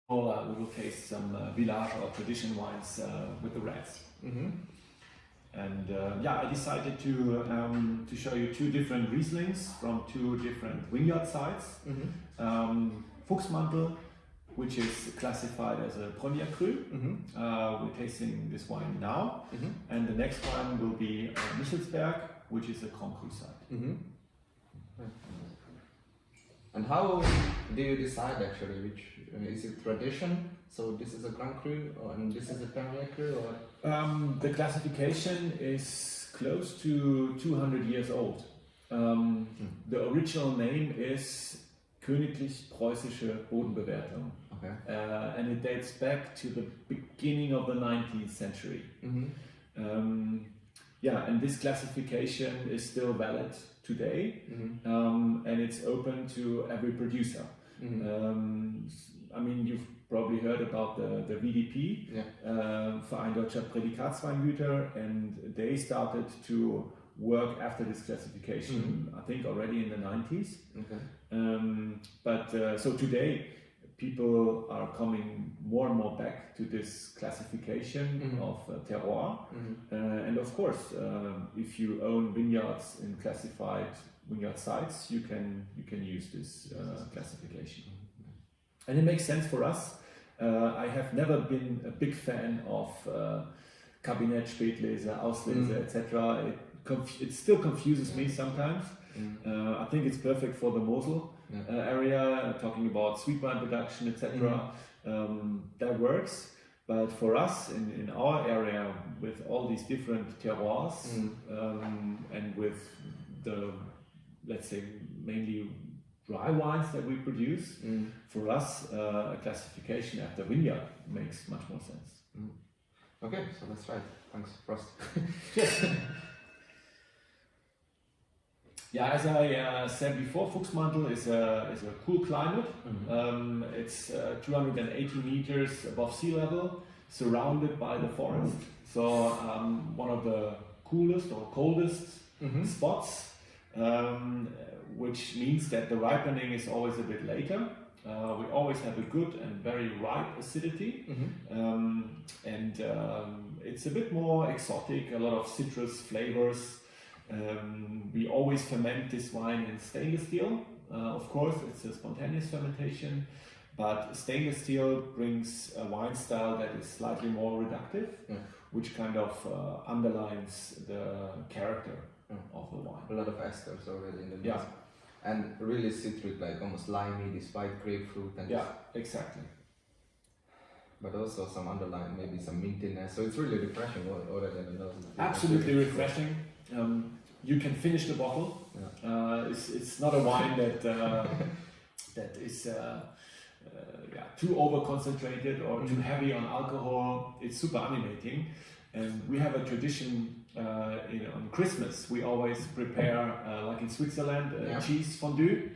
we will taste some village or tradition wines with the reds. And I decided to show you two different Rieslings from two different vineyard sites. Fuchsmantel, which is classified as a Premier Cru. We're tasting this wine now. And the next one will be Michelsberg, which is a Grand Cru site. And how do you decide actually which is it tradition? So this is a Grand Cru and this is a Premier Cru, or? The classification is close to 200 years old. The original name is Königlich Preußische Bodenbewertung, and it dates back to the beginning of the 19th century. And this classification is still valid today, and it's open to every producer. I mean, you've probably heard about the VDP, Verein Deutscher Prädikatsweingüter, and they started to work after this classification, I think already in the 90s. So today, people are coming more and more back to this classification of terroir. And of course, if you own vineyards in classified vineyard sites, you can use this classification. And it makes sense for us. I have never been a big fan of Kabinett, Spätlese, Auslese, etc. It still confuses me sometimes. I think it's perfect for the Mosel area, talking about sweet wine production, etc. That works. But for us in our area, with all these different terroirs and with the, let's say, mainly dry wines that we produce, for us a classification after vineyard makes much more sense. Okay, so let's try it. Thanks, Prost. Yeah, as I said before, Fuchsmantel is a cool climate. It's 280 meters above sea level, surrounded by the forest. So one of the coolest or coldest spots, which means that the ripening is always a bit later. We always have a good and very ripe acidity, and it's a bit more exotic, a lot of citrus flavors. We always ferment this wine in stainless steel. Of course, it's a spontaneous fermentation, but stainless steel brings a wine style that is slightly more reductive, which kind of underlines the character of the wine. A lot of esters already in the mix. And really citric, like almost limey, despite grapefruit. And exactly. But also some underlying, maybe some mintiness. So it's really refreshing already in the nose. Absolutely refreshing. You can finish the bottle. It's not a wine that is too over concentrated or too heavy on alcohol. It's super animating, and we have a tradition. On Christmas, we always prepare, like in Switzerland, cheese fondue.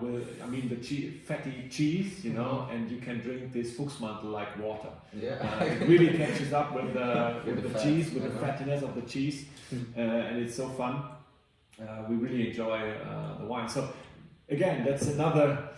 With the fatty cheese, and you can drink this Fuchsmantel like water. It really catches up with the cheese, with the fattiness of the cheese, and it's so fun. We really enjoy the wine. So again, that's another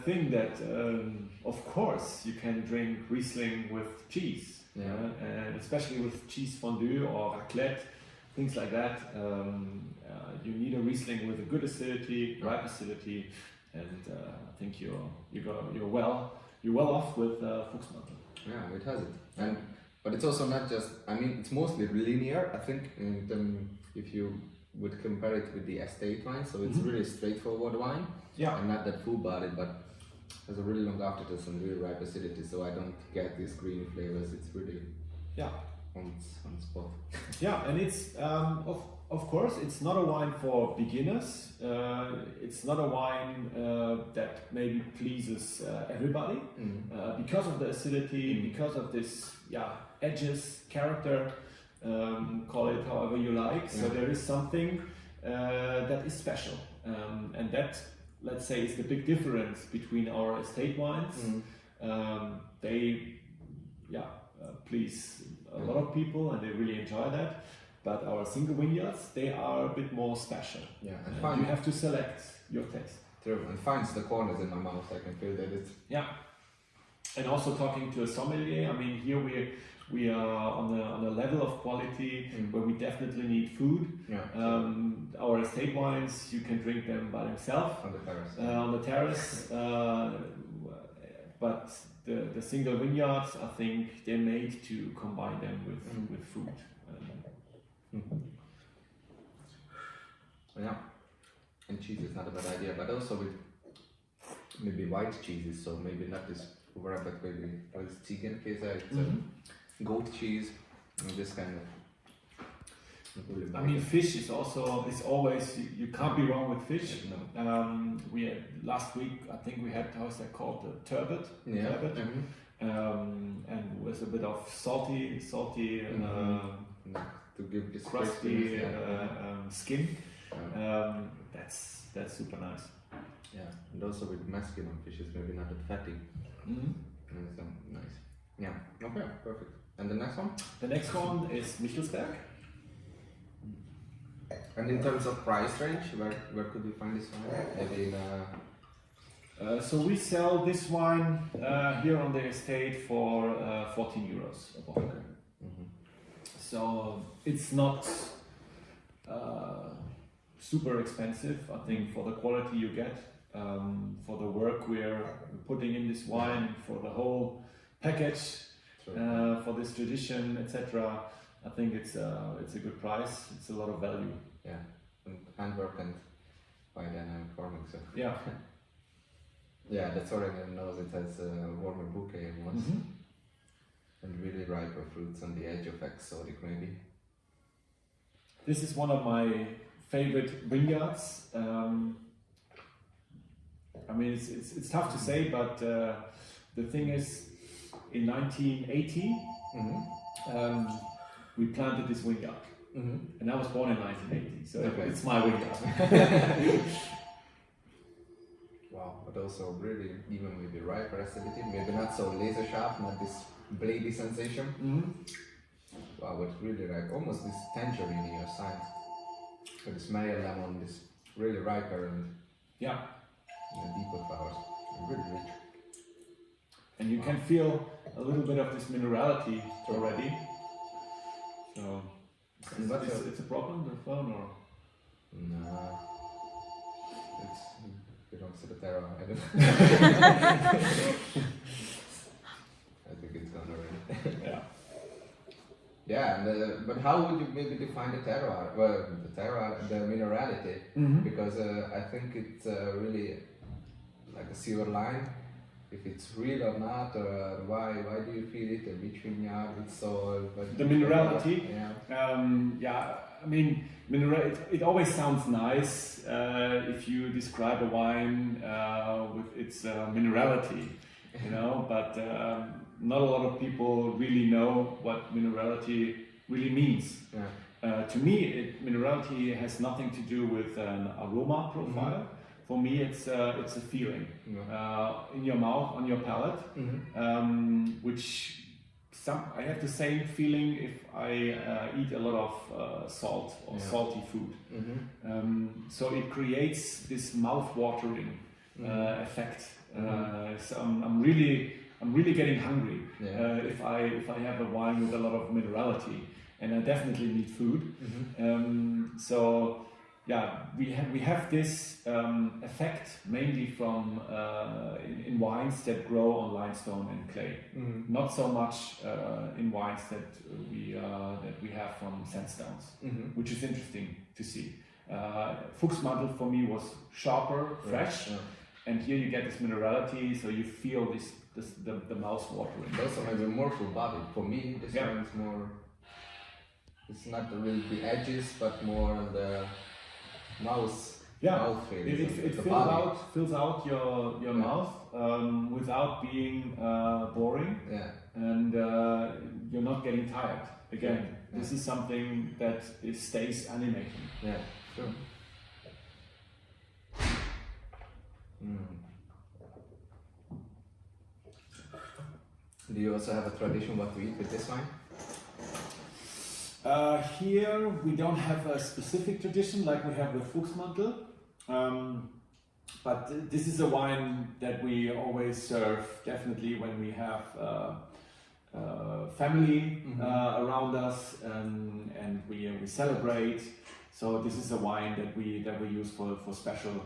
thing that, of course, you can drink Riesling with cheese. And especially with cheese fondue or raclette, things like that, you need a Riesling with a good acidity, ripe acidity, and I think you're well off with Fuchsmantel. Yeah, it has it, but it's also not just. I mean, it's mostly linear. I think, if you would compare it with the estate wine, so it's really straightforward wine, and not that full-bodied, but has a really long aftertaste and really ripe acidity, so I don't get these greeny flavors. It's really on spot. And it's of course it's not a wine for beginners. It's not a wine that maybe pleases everybody because of the acidity, because of this edges, character. Call it however you like. So there is something that is special, and that, let's say, is the big difference between our estate wines. They please a lot of people and they really enjoy that, but our single vineyards, they are a bit more special. And you have to select your taste. True, and finds the corners in my mouth. I can feel that it's and also talking to a sommelier. I mean, here we are on a level of quality where we definitely need food. Our estate wines, you can drink them by themselves on the terrace. But the single vineyards, I think they're made to combine them with food. Yeah, and cheese is not a bad idea, but also with maybe white cheeses, so maybe not this over, but maybe Ziegenkäse, it's goat cheese, and this kind of. I mean, fish is always, you can't be wrong with fish. No. We had, last week, I think we had, how's that called, the turbot. Yeah. And with a bit of salty to give this crusty skin. That's super nice. Yeah, and also with masculine fishes, maybe not that fatty. So nice. Yeah. Okay, perfect. And the next one? The next one is Michelsberg. And in terms of price range, where could we find this wine? Maybe in so we sell this wine here on the estate for 14 euros a bottle. So it's not super expensive, I think, for the quality you get, for the work we're putting in this wine, for the whole package, for this tradition, etc. I think it's a good price. It's a lot of value. Yeah, and handwork and biodynamic farming. So yeah, yeah, that's what I knows. It has a warmer bouquet once, and really riper fruits on the edge of exotic maybe. This is one of my favorite vineyards. I mean, it's tough to say, but the thing is, in 1980, we planted this vineyard. And I was born in 1980, so it's my vineyard. Wow, but also really, even with the riper acidity, maybe not so laser sharp, not this blady sensation. Wow, but really like almost this tangerine in your side. With this Meyer lemon, this really riper and the deeper flowers, really rich. And you can feel a little bit of this minerality already. So it's a problem, the phone, or? No, it belongs to the terroir. I don't I think it's gone already. Yeah, and, but how would you maybe define the terroir? Well, the minerality, because I think it's really like a silver line. If it's real or not, or why do you feel it? Which vineyard, which soil? The minerality. Yeah. I mean, it always sounds nice if you describe a wine with its minerality, you know. But not a lot of people really know what minerality really means. To me, minerality has nothing to do with an aroma profile. For me, it's a feeling in your mouth, on your palate, which I have the same feeling if I eat a lot of salt or salty food. So it creates this mouth-watering effect. So I'm really getting hungry if I have a wine with a lot of minerality, and I definitely need food. So. Yeah, we have this effect mainly from in wines that grow on limestone and clay. Not so much in wines that we have from sandstones, which is interesting to see. Fuchsmantel for me was sharper, fresh, and here you get this minerality, so you feel the mouth watering. Also maybe more full bodied. For me, this one is more. It's not really the edges, but more the mouth feel. It fills out your mouth without being boring, and you're not getting tired. Again, this is something that stays animating. Yeah, sure. Do you also have a tradition what to eat with this wine? Here we don't have a specific tradition like we have with Fuchsmantel. but this is a wine that we always serve definitely when we have family around us, and we celebrate. So this is a wine that we use for special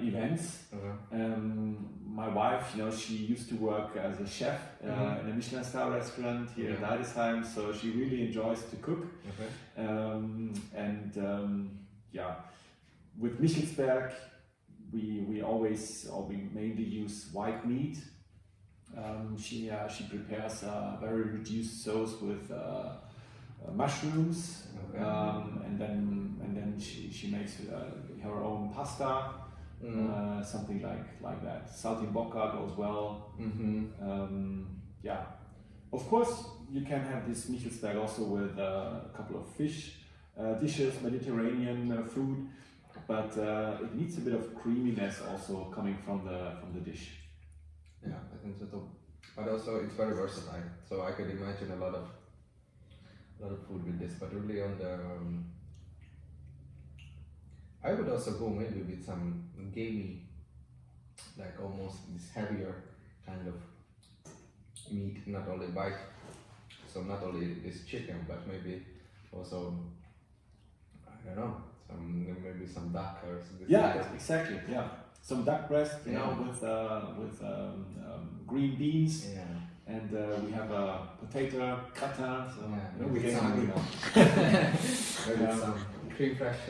events. My wife, she used to work as a chef in a Michelin star restaurant here in Deidesheim, so she really enjoys to cook. With Michelsberg, we mainly use white meat. She prepares a very reduced sauce with mushrooms, and then she makes her own pasta, something like that. Saltimbocca goes well. Of course, you can have this Michelsberg also with a couple of fish dishes, Mediterranean food, but it needs a bit of creaminess also coming from the dish. Yeah, I think so too. But also it's very versatile, so I could imagine a lot of food with this. But really on the, I would also go maybe with some gamey, like almost this heavier kind of meat, not only white, so not only this chicken, but maybe also, I don't know, maybe some duck or something. Yeah, exactly. Yeah, some duck breast, with green beans. Yeah. And we have a potato gratin. So we get hungry now. Maybe some cream fresh.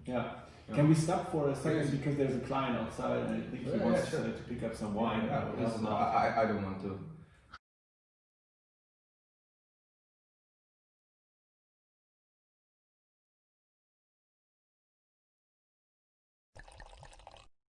Yeah. Can we stop for a second because there's a client outside and I think he wants to pick up some wine. I don't want to.